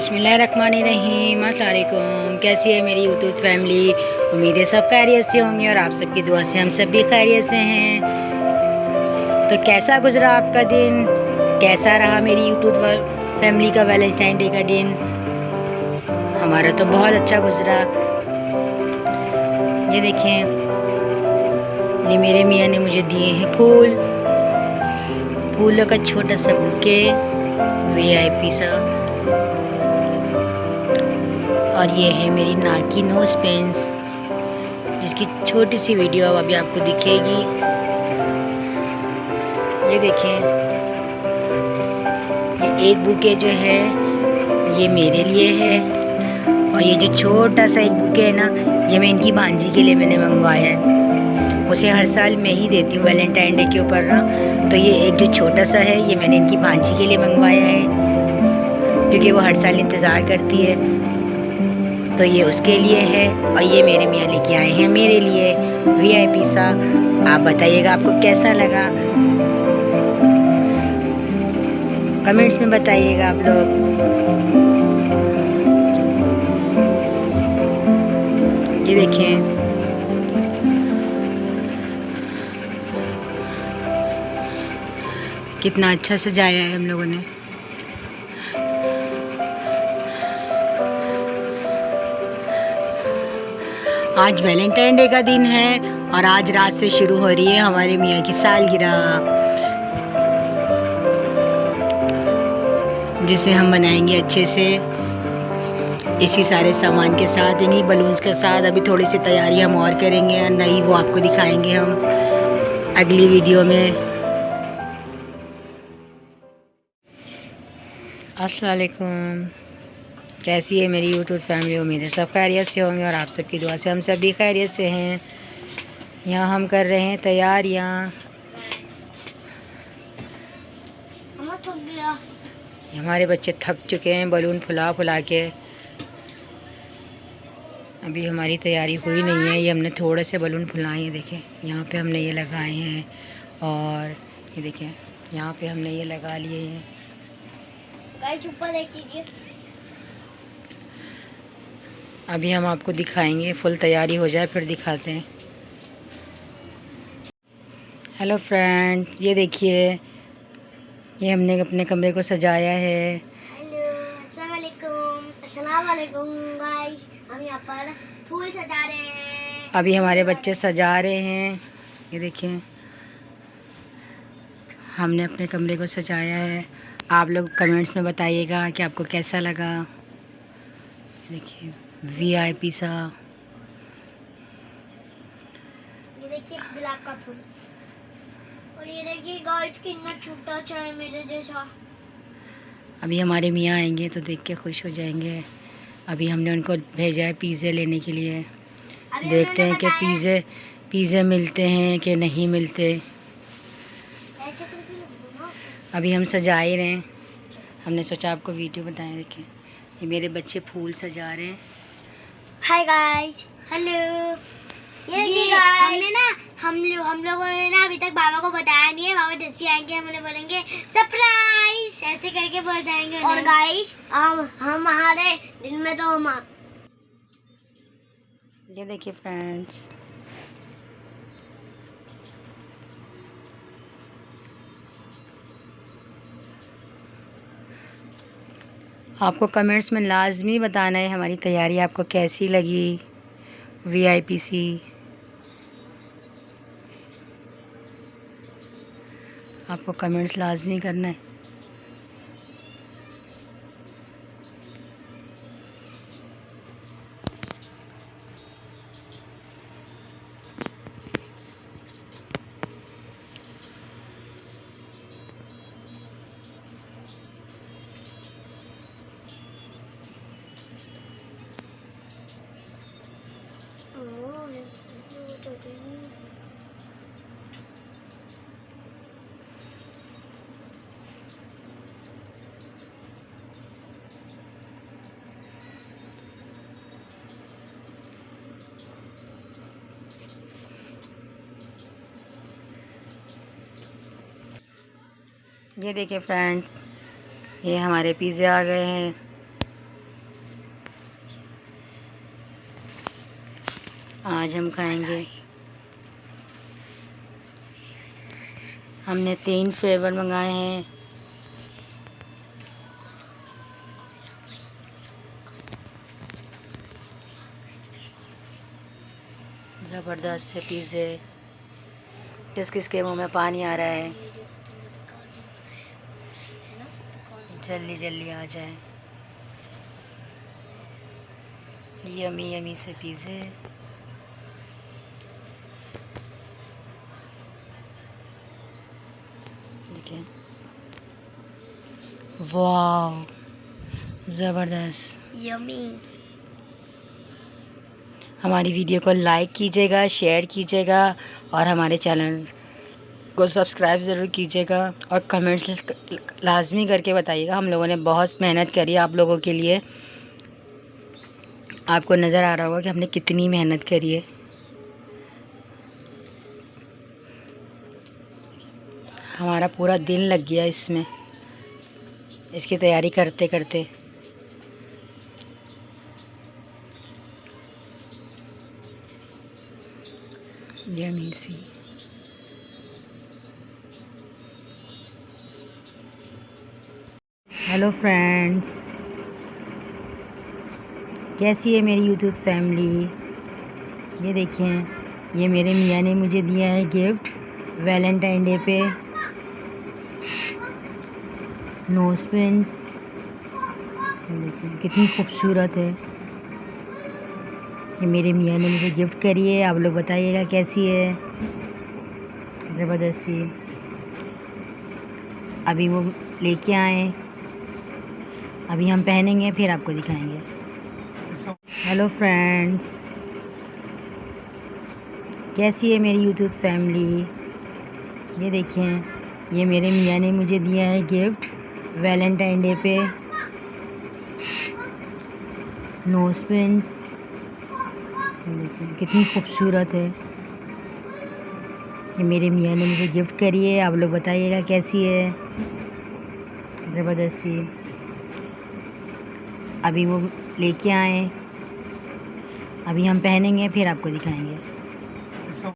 बिस्मिल्लाहिर्रहमानिर्रहीम। अस्सलाम वालेकुम। कैसी है मेरी यूट्यूब फैमिली? उम्मीद है सब खैरियत से होंगे और आप सबकी दुआ से हम सब भी खैरियत से हैं। तो कैसा गुजरा आपका दिन? कैसा रहा मेरी यूट्यूब फैमिली का वैलेंटाइन डे का दिन? हमारा तो बहुत अच्छा गुजरा। ये देखें, ये मेरे मियाँ ने मुझे दिए हैं फूलों का छोटा सा बुके, VIP सा। और ये है मेरी नाक की नोज पेंस, जिसकी छोटी सी वीडियो अब अभी आपको दिखेगी। ये देखें, ये एक बुके जो है ये मेरे लिए है, और ये जो छोटा सा एक बुके है ना, ये मैं इनकी भांजी के लिए मैंने मंगवाया है। उसे हर साल मैं ही देती हूँ वैलेंटाइन डे के ऊपर ना। तो ये एक जो छोटा सा है ये मैंने इनकी भांजी के लिए मंगवाया है, क्योंकि वो हर साल इंतज़ार करती है। तो ये उसके लिए है, और ये मेरे मियाँ लेके आए हैं मेरे लिए VIP सा। आप बताइएगा आपको कैसा लगा, कमेंट्स में बताइएगा आप लोग। ये देखें, कितना अच्छा सजाया है हम लोगों ने। आज वैलेंटाइन डे का दिन है और आज रात से शुरू हो रही है हमारे मियाँ की सालगिरह, जिसे हम मनाएंगे अच्छे से इसी सारे सामान के साथ, इन्हीं बलून्स के साथ। अभी थोड़ी सी तैयारी हम और करेंगे और नई वो आपको दिखाएंगे हम अगली वीडियो में। अस्सलाम वालेकुम। कैसी है मेरी यूट्यूब फैमिली? उम्मीद है सब खैरियत से होंगे और आप सबकी दुआ से हम सब भी खैरियत से हैं। यहाँ हम कर रहे हैं तैयारियाँ। हमारे बच्चे थक चुके हैं बलून फुला फुला के। अभी हमारी तैयारी हुई नहीं है। ये हमने थोड़े से बलून फुलाए हैं, देखें यहाँ पे हमने ये लगाए हैं, और ये देखें यहाँ पे हमने ये लगा लिए हैं। गाइस ऊपर देखिए, अभी हम आपको दिखाएंगे, फुल तैयारी हो जाए फिर दिखाते हैं। हेलो फ्रेंड्स, ये देखिए, ये हमने अपने कमरे को सजाया है। हेलो, अस्सलाम वालेकुम गाइस, हम यहाँ पर फूल सजा रहे हैं। अभी हमारे बच्चे सजा रहे हैं। ये देखिए, हमने अपने कमरे को सजाया है। आप लोग कमेंट्स में बताइएगा कि आपको कैसा लगा। देखिए VIP सा। ये देखिए गुलाब का फूल, और ये देखिए गाइस कितना छोटा सा है मेरे जैसा। अभी हमारे मियाँ आएंगे तो देख के खुश हो जाएंगे। अभी हमने उनको भेजा है पिज़्ज़े लेने के लिए। देखते हैं कि पिज़्ज़े मिलते हैं कि नहीं मिलते। अभी हम सजा ही रहे हैं, हमने सोचा आपको वीडियो बताएं। देखें, ये मेरे बच्चे फूल सजा रहे हैं। Hi guys, hello. ये हम लोगों ने ना अभी तक बाबा को बताया नहीं है। बाबा जैसे आएंगे हम उन्हें बोलेंगे सरप्राइज, ऐसे करके बताएंगे। और गाइस हम हमारे दिन में तो हम ये देखिए फ्रेंड्स, आपको कमेंट्स में लाजमी बताना है हमारी तैयारी आपको कैसी लगी VIP सी। आपको कमेंट्स लाजमी करना है। ये देखिए फ्रेंड्स, ये हमारे पिज़्ज़े आ गए हैं। आज हम खाएंगे, हमने 3 फ्लेवर मंगाए हैं। ज़बरदस्त से पिज़्ज़े, किसके मुंह में पानी आ रहा है, जल्दी जल्दी आ जाए। यमी यमी से पिज़्ज़े, देखिए, वाह ज़बरदस्त, यमी। हमारी वीडियो को लाइक कीजिएगा, शेयर कीजिएगा और हमारे चैनल को सब्सक्राइब ज़रूर कीजिएगा और कमेंट्स लाजमी करके बताइएगा। हम लोगों ने बहुत मेहनत करी आप लोगों के लिए। आपको नज़र आ रहा होगा कि हमने कितनी मेहनत करी है। हमारा पूरा दिन लग गया इसमें, इसकी तैयारी करते करते। यम्मी सी, हेलो फ्रेंड्स, कैसी है मेरी यूट्यूब फैमिली। ये देखिए, ये मेरे मियाँ ने मुझे दिया है गिफ्ट वैलेंटाइन डे पे, नोज़ पिन्स। देखिए कितनी खूबसूरत है, ये मेरे मियाँ ने मुझे गिफ्ट करी है। आप लोग बताइएगा कैसी है, ज़बरदस्ती। अभी वो लेके आए, अभी हम पहनेंगे फिर आपको दिखाएंगे। हेलो फ्रेंड्स, कैसी है मेरी यूट्यूब फैमिली। ये देखिए, ये मेरे मियाँ ने मुझे दिया है गिफ्ट वैलेंटाइन डे पे, नोज़ पिन्स। देखिए कितनी खूबसूरत है, ये मेरे मियाँ ने मुझे गिफ्ट करी है। आप लोग बताइएगा कैसी है, ज़बरदस्ती। अभी वो लेके आए, अभी हम पहनेंगे फिर आपको दिखाएंगे।